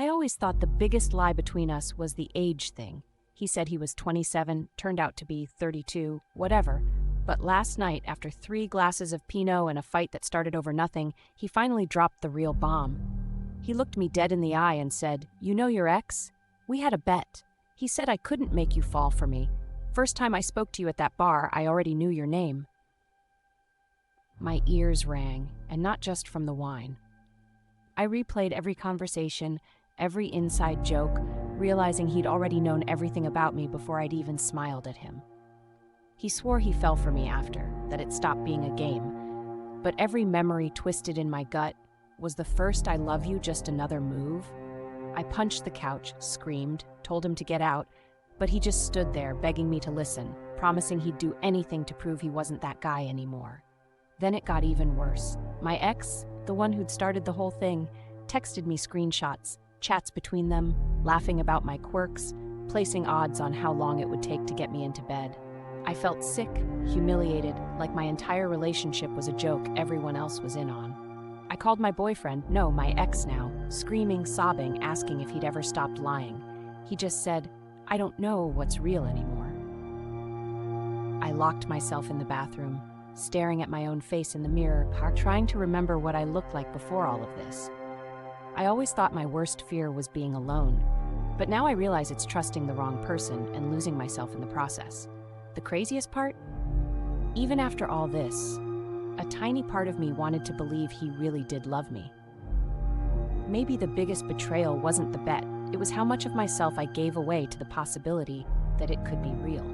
I always thought the biggest lie between us was the age thing. He said he was 27, turned out to be 32, whatever. But last night, after 3 glasses of Pinot and a fight that started over nothing, he finally dropped the real bomb. He looked me dead in the eye and said, "You know your ex? We had a bet. He said I couldn't make you fall for me. First time I spoke to you at that bar, I already knew your name." My ears rang, and not just from the wine. I replayed every conversation, every inside joke, realizing he'd already known everything about me before I'd even smiled at him. He swore he fell for me after, that it stopped being a game. But every memory twisted in my gut. Was the first "I love you" just another move? I punched the couch, screamed, told him to get out, but he just stood there begging me to listen, promising he'd do anything to prove he wasn't that guy anymore. Then it got even worse. My ex, the one who'd started the whole thing, texted me screenshots, chats between them, laughing about my quirks, placing odds on how long it would take to get me into bed. I felt sick, humiliated, like my entire relationship was a joke everyone else was in on. I called my boyfriend, no, my ex now, screaming, sobbing, asking if he'd ever stopped lying. He just said, "I don't know what's real anymore." I locked myself in the bathroom, staring at my own face in the mirror, trying to remember what I looked like before all of this. I always thought my worst fear was being alone, but now I realize it's trusting the wrong person and losing myself in the process. The craziest part? Even after all this, a tiny part of me wanted to believe he really did love me. Maybe the biggest betrayal wasn't the bet, it was how much of myself I gave away to the possibility that it could be real.